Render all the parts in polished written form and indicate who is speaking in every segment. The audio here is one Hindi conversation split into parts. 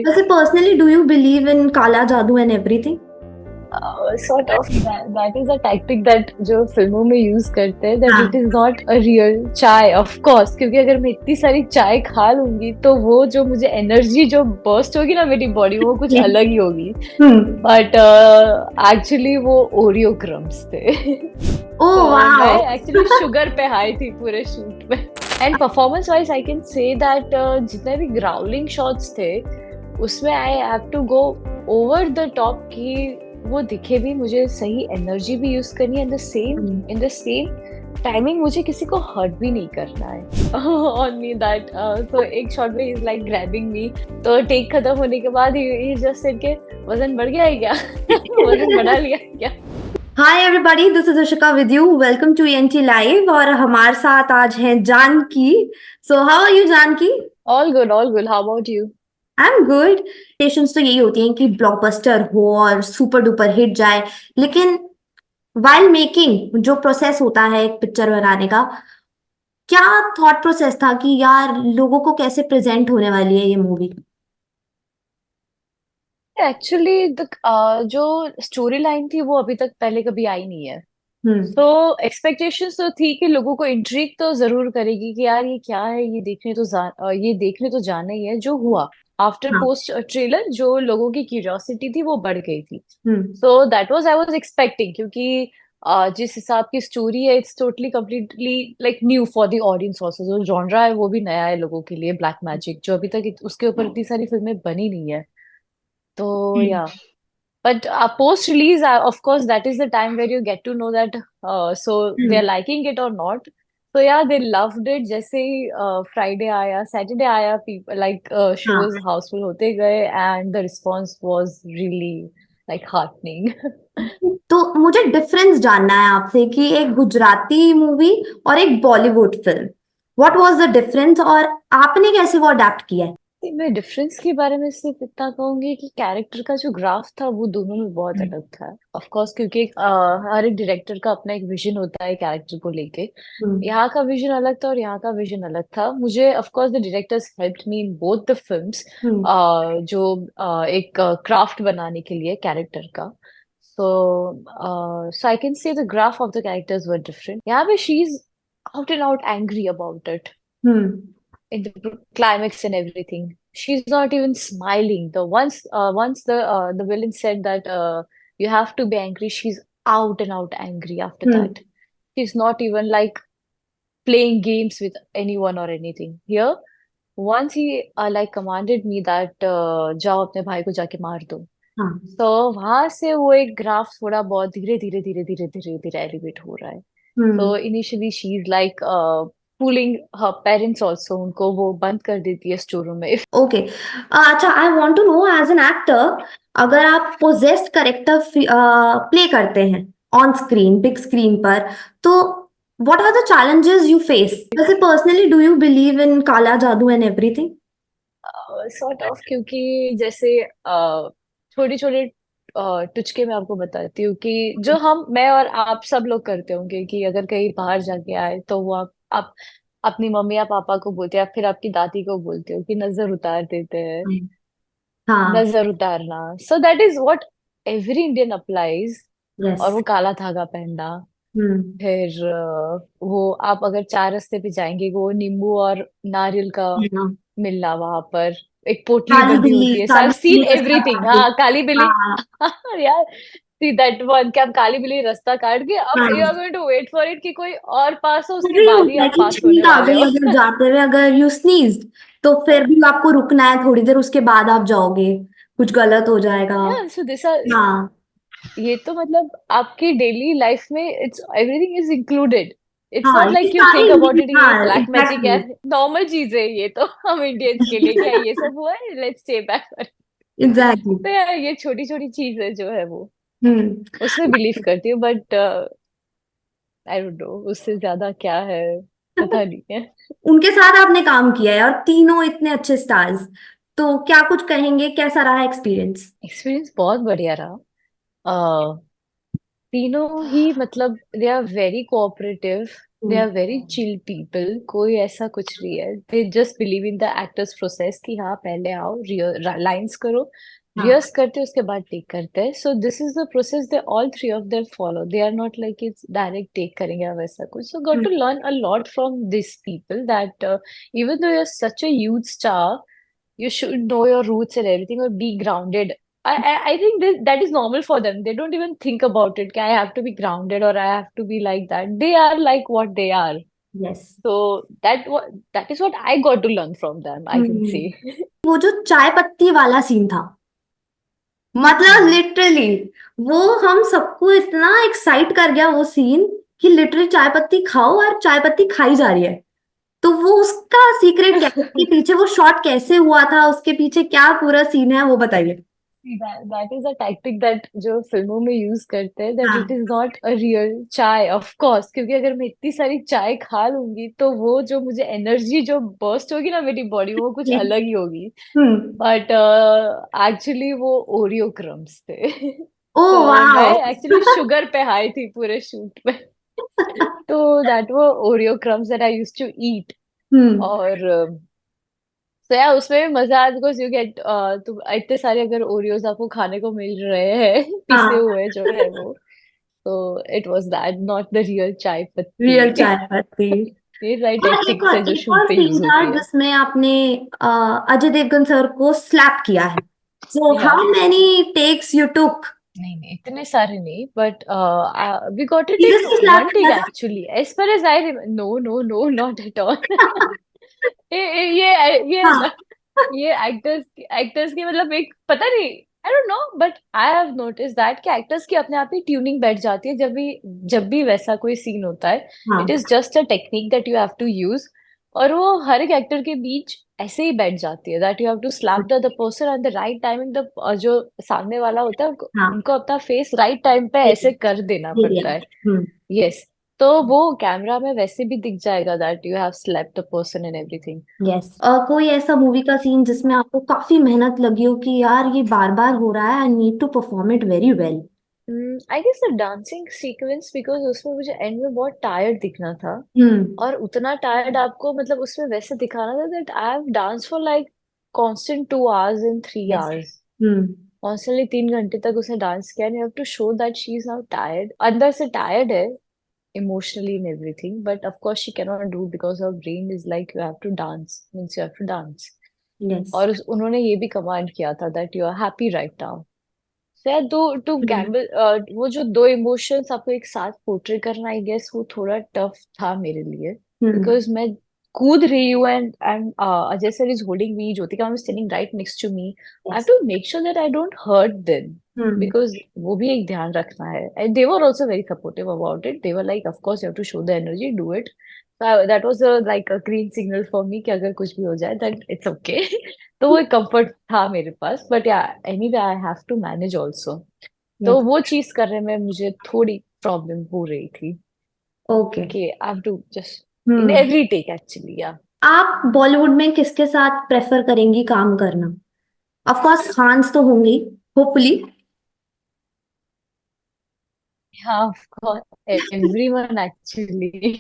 Speaker 1: लाइक
Speaker 2: वैसे personally do you believe in काला जादू and everything?
Speaker 1: Sort of that is a tactic that जो फिल्मों में यूज करते हैं, दैट इट
Speaker 2: हाँ।
Speaker 1: इज नॉट अ रियल चाय ऑफ कोर्स, क्योंकि अगर मैं इतनी सारी चाय खा लूंगी तो वो जो मुझे एनर्जी जो बर्स्ट होगी ना मेरी बॉडी, वो कुछ अलग ही होगी।
Speaker 2: हम्म।
Speaker 1: बट एक्चुअली वो ओरियो क्रम्स थे।
Speaker 2: ओह
Speaker 1: तो मैं
Speaker 2: वाओ।
Speaker 1: एक्चुअली शुगर पे हाई थी पूरे शूट में। And performance wise I can say that जितने भी ग्राउलिंग शॉट्स थे उसमें I have to go over the top कि वो दिखे भी, मुझे सही एनर्जी भी यूज करनी है, इन द सेम टाइमिंग मुझे किसी को हर्ट भी नहीं करना है ऑन मी दैट। सो एक शॉट में इज लाइक ग्रैबिंग मी, तो टेक खत्म होने के बाद ही जस्ट सेड के वजन बढ़ गया है क्या? वजन बढ़ा लिया है क्या?
Speaker 2: Hi everybody, this is Ushika with you. Welcome to ENT live. और हमारे साथ आज हैं Janki. So how are you Janki?
Speaker 1: All good, all good. How about you?
Speaker 2: I am good. Patience तो यही होती हैं कि ब्लॉकबस्टर हो और सुपर डुपर हिट जाए, लेकिन वाइल मेकिंग जो प्रोसेस होता है एक पिक्चर बनाने का, क्या थॉट प्रोसेस था कि यार लोगों को कैसे प्रेजेंट होने वाली है ये मूवी?
Speaker 1: एक्चुअली जो स्टोरी लाइन थी वो अभी तक पहले कभी आई नहीं है।
Speaker 2: हम्म।
Speaker 1: तो एक्सपेक्टेशंस तो थी कि लोगों को इंट्रिग तो जरूर करेगी कि यार ये क्या है, ये देखने तो जाना ही है। जो हुआ आफ्टर
Speaker 2: हाँ।
Speaker 1: पोस्ट ट्रेलर, जो लोगों की क्यूरियोसिटी थी वो बढ़ गई थी।
Speaker 2: Hmm.
Speaker 1: So that was I was expecting, क्योंकि जिस हिसाब की स्टोरी है it's totally completely like new for the audience also. जो जॉनरा है वो भी नया है लोगों के लिए, ब्लैक मैजिक, जो अभी तक उसके ऊपर इतनी सारी फिल्में बनी नहीं है। तो या but post release, of course, that is the time where you get to know that so they're
Speaker 2: hmm.
Speaker 1: liking it or not. So yeah, they loved it. जैसे ही Friday आया, Saturday आया, people like shows
Speaker 2: हाँ।
Speaker 1: हाउसफुल होते गए, and the response was really like heartening.
Speaker 2: तो मुझे डिफरेंस जानना है आपसे कि एक गुजराती मूवी और एक Bollywood film, what was the difference और आपने कैसे वो अडेप्ट किया है?
Speaker 1: मैं डिफरेंस के बारे में सिर्फ इतना कहूंगी कि कैरेक्टर का जो ग्राफ था वो दोनों में बहुत
Speaker 2: हम्म।
Speaker 1: अलग था। ऑफ कोर्स, क्योंकि हर एक डायरेक्टर का अपना एक विजन होता है कैरेक्टर को लेके।
Speaker 2: हम्म।
Speaker 1: यहाँ का विजन अलग था और यहाँ का विजन अलग था। मुझे of course the directors helped me in both the films,
Speaker 2: hmm.
Speaker 1: जो एक क्राफ्ट बनाने के लिए कैरेक्टर का। So I can say the graph of the characters were different. यहाँ पे she is out and out angry about it
Speaker 2: hmm.
Speaker 1: in the climax and everything. She's not even smiling. Once the villain said that you have to be angry, she's out and out angry after
Speaker 2: hmm.
Speaker 1: that. She's not even like playing games with anyone or anything. Here, once he like commanded me that जाओ अपने भाई को जाके मार दो।
Speaker 2: हाँ।
Speaker 1: तो वहां से वो एक ग्राफ थोड़ा बहुत धीरे धीरे धीरे धीरे धीरे धीरे एलिवेट हो रहा है।
Speaker 2: हम्म।
Speaker 1: तो initially she is like fooling her parents also, उनको वो बंद कर देती है स्टोर रूम में।
Speaker 2: ओके। अच्छा, I want to know as an actor, अगर आप पोजेस्ड करेक्टर प्ले करते हैं ऑन स्क्रीन, बिग स्क्रीन पर, तो what are the challenges you face? वैसे personally do you believe in काला जादू एंड एवरीथिंग?
Speaker 1: सॉर्ट ऑफ, क्योंकि जैसे छोटे छोटे टुचके मैं आपको बताती हूँ कि जो मैं और आप सब लोग करते होंगे कि अगर कहीं बाहर जाके आए तो वो आप अपनी मम्मी या पापा को बोलते हैं या फिर आपकी दादी को बोलते हो कि नजर उतार देते हैं।
Speaker 2: हाँ।
Speaker 1: नजर उतारना, so that is what every Indian applies.
Speaker 2: Yes.
Speaker 1: और वो काला धागा पहनना।
Speaker 2: हम्म।
Speaker 1: फिर वो आप अगर चार रास्ते पे जाएंगे, वो नींबू और नारियल का
Speaker 2: हाँ।
Speaker 1: मिलना वहां पर, एक पोटली
Speaker 2: काली
Speaker 1: बंधी
Speaker 2: बिल्ली,
Speaker 1: होती है। सो आई
Speaker 2: काली
Speaker 1: सीन
Speaker 2: बिल्ली रास्ता
Speaker 1: एवरीथिंग।
Speaker 2: काट दे।
Speaker 1: हाँ, काली बिल्ली।
Speaker 2: हाँ।
Speaker 1: यार, सी दैट वन, क्या हम काली बिल्ली रास्ता काट के अब यू आर
Speaker 2: हाँ।
Speaker 1: Going to wait for it कि कोई और पास हो, उसके
Speaker 2: मुझे ये
Speaker 1: बाद ही
Speaker 2: होता है
Speaker 1: आप
Speaker 2: कि
Speaker 1: पास होने
Speaker 2: छींक आ
Speaker 1: वाले
Speaker 2: गई
Speaker 1: हो।
Speaker 2: अगर जाते हुए, अगर यू स्नीज, तो फिर भी आपको रुकना है थोड़ी देर, उसके बाद आप जाओगे, कुछ गलत हो जाएगा।
Speaker 1: या सो दिस आर,
Speaker 2: हाँ।
Speaker 1: ये तो मतलब आपकी डेली लाइफ में it's everything is included. It's
Speaker 2: हाँ,
Speaker 1: नॉट
Speaker 2: ये
Speaker 1: लाइक यू
Speaker 2: सारे
Speaker 1: थिंक अबाउट इट, ये
Speaker 2: हाँ
Speaker 1: ब्लैक मैजिक है,
Speaker 2: एग्जैक्टली।
Speaker 1: नॉर्मल चीज है ये तो। हम इंडियंस के लिए क्या ये सब हुआ है, लेट्स स्टे बैक।
Speaker 2: एग्जैक्टली।
Speaker 1: तो यार ये छोटी छोटी चीजें जो है वो
Speaker 2: हम्म।
Speaker 1: उसमें बिलीव करती हूँ, बट आई डोंट नो उससे ज्यादा क्या है, पता नहीं है।
Speaker 2: उनके साथ आपने काम किया है और तीनों इतने अच्छे स्टार्स, तो क्या कुछ कहेंगे, कैसा रहा एक्सपीरियंस?
Speaker 1: एक्सपीरियंस बहुत बढ़िया रहा। तीनों ही मतलब they are very cooperative. They are very chill people, कोई ऐसा कुछ नहीं है। They just believe in the actor's process कि हाँ पहले आओ, लाइंस करो,
Speaker 2: हाँ।
Speaker 1: रिहर्स करते उसके बाद टेक करते हैं। So this is the process they all three of them follow. They are not like it's direct take करेंगे या वैसा कुछ। So got
Speaker 2: hmm,
Speaker 1: to learn a lot from this people that even though you are such a huge star, you should know your roots and everything or be grounded. I think that is normal for them. They don't even think about it. I have to be grounded or I have to be like that. They are like what they are.
Speaker 2: Yes.
Speaker 1: So that is what I got to learn from them, I can say.
Speaker 2: वो जो चाय पत्ती वाला सीन था, मतलब
Speaker 1: Hmm.
Speaker 2: लिटरली वो हम सबको इतना एक्साइट कर गया वो सीन कि लिटरली चाय पत्ती खाओ और चाय पत्ती खाई जा रही है। तो वो उसका सीक्रेट क्या है कि पीछे वो शॉट कैसे हुआ था, उसके पीछे क्या पूरा सीन है, वो बताइए।
Speaker 1: See, that is a tactic that जो फिल्मों में यूज करते हैं, that it
Speaker 2: हाँ।
Speaker 1: is not a real चाय of course, क्योंकि अगर मैं इतनी सारी चाय खा लूंगी तो वो जो मुझे एनर्जी जो बर्स्ट होगी ना मेरी बॉडी में, वो कुछ अलग ही होगी।
Speaker 2: हम्म।
Speaker 1: बट एक्चुअली वो ओरियो क्रम्स थे।
Speaker 2: ओ
Speaker 1: तो मैं
Speaker 2: वाओ।
Speaker 1: एक्चुअली शुगर पे हाई थी पूरे शूट में। तो दैट वो Oreo crumbs that I used to eat.
Speaker 2: Hmm.
Speaker 1: और तो यार उसमें भी मजा है बिकॉज यू गेट, तुम इतने सारे अगर ओरियोज आपको खाने को मिल रहे हैं पिसे
Speaker 2: हाँ।
Speaker 1: हुए जो है वो, तो it was that, not the real चाय
Speaker 2: रियल
Speaker 1: पत्ती।
Speaker 2: चाय पत्ती।
Speaker 1: ये सारी
Speaker 2: और
Speaker 1: टेक्निक्स है जो
Speaker 2: एक
Speaker 1: शूट
Speaker 2: और
Speaker 1: पे
Speaker 2: सीन
Speaker 1: यूज
Speaker 2: था
Speaker 1: होती है।
Speaker 2: जिसमें आपने अ, अजय देवगन सर को स्लैप किया है। So
Speaker 1: yeah
Speaker 2: how many takes you took?
Speaker 1: नहीं नहीं इतने सारे नहीं, but we got it in
Speaker 2: seriously slap
Speaker 1: one take
Speaker 2: किया
Speaker 1: actually, as far as I, no no no not at all. ये ये
Speaker 2: था?
Speaker 1: ये एक्टर्स एक्टर्स की मतलब एक पता नहीं, I don't know, but I have notice that कि एक्टर्स की अपने आप ही ट्यूनिंग बैठ जाती है जब भी वैसा कोई सीन होता है।
Speaker 2: हाँ।
Speaker 1: It is just a technique that you have to use, और वो हर एक एक्टर के बीच ऐसे ही बैठ जाती है that you have to slap the person at the right timing. The जो सामने वाला होता है
Speaker 2: हाँ।
Speaker 1: उनको अपना फेस राइट टाइम पे ऐसे कर देना
Speaker 2: एरिया।
Speaker 1: पड़ता है।
Speaker 2: हम्म।
Speaker 1: यस। तो वो कैमरा में वैसे भी दिख जाएगा that you have slapped the person and everything.
Speaker 2: Yes. कोई ऐसा मूवी का सीन जिसमें आपको काफी मेहनत लगी हो कि यार ये बार बार हो रहा है, I need to perform it very well?
Speaker 1: I guess the dancing sequence, because उसमें मुझे एंड में बहुत टायर्ड दिखना था।
Speaker 2: हम्म।
Speaker 1: और उतना टायर्ड आपको मतलब उसमें वैसे दिखाना था that I have dance for like constant 2 hours and 3
Speaker 2: yes.
Speaker 1: hours।
Speaker 2: Hmm.
Speaker 1: Constantly 3 घंटे तक उसने डांस किया, and you have to show that she is now tired, अंदर से टायर्ड है emotionally in everything, but of course she can not do because her brain is like you have to dance, means you have to dance.
Speaker 2: Yes.
Speaker 1: और उन्होंने ये भी कमांड किया था that you are happy right now. तो यार दो टू गैम्बल, वो जो दो इमोशंस आपको एक साथ पोर्ट्रे करना, आई गेस वो थोड़ा टफ था मेरे लिए।
Speaker 2: हम्म।
Speaker 1: बिकॉज मैं कूद रही हूँ and Ajay sir is holding me, Jyotika ma'am is sitting right next to me. I have
Speaker 2: yes.
Speaker 1: To make sure that I don't hurt them,
Speaker 2: hmm.
Speaker 1: Because वो भी एक ध्यान रखना है। And they were also very supportive about it. They were like of course you have to show the energy, do it. That was like a green signal for me कि अगर कुछ भी हो जाए दैट इट्स ओके। तो वो एक कंफर्ट था मेरे पास, but yeah anyway I have to manage also. तो
Speaker 2: यस।
Speaker 1: वो चीज करने में मुझे थोड़ी प्रॉब्लम हो रही थी
Speaker 2: ओके।
Speaker 1: कि I have to just in
Speaker 2: hmm.
Speaker 1: Every take actually. या
Speaker 2: आप बॉलीवुड में किसके साथ प्रेफर करेंगी काम करना? ऑफ कोर्स खान्स तो होंगे, hopefully.
Speaker 1: Of course everyone actually,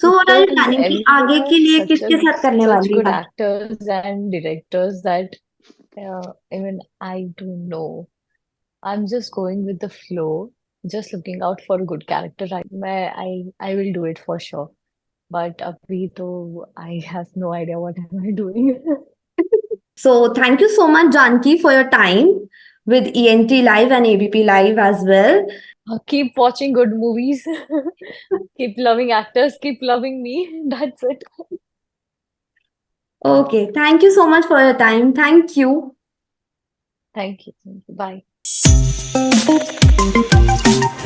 Speaker 2: so what are you
Speaker 1: because
Speaker 2: planning कि
Speaker 1: everyone
Speaker 2: आगे
Speaker 1: are
Speaker 2: के लिए
Speaker 1: such a
Speaker 2: किसके साथ करने
Speaker 1: such
Speaker 2: वाली
Speaker 1: good
Speaker 2: है?
Speaker 1: actors and directors that even I don't know. I'm just going with the flow, just looking out for a good character. I will do it for sure. But अभी तो I have no idea what am I doing.
Speaker 2: So thank you so much, Janki, for your time with ENT Live and ABP Live as well.
Speaker 1: Keep watching good movies. Keep loving actors. Keep loving me. That's it.
Speaker 2: Okay, thank you so much for your time. Thank you.
Speaker 1: Thank you. Thank you. Bye.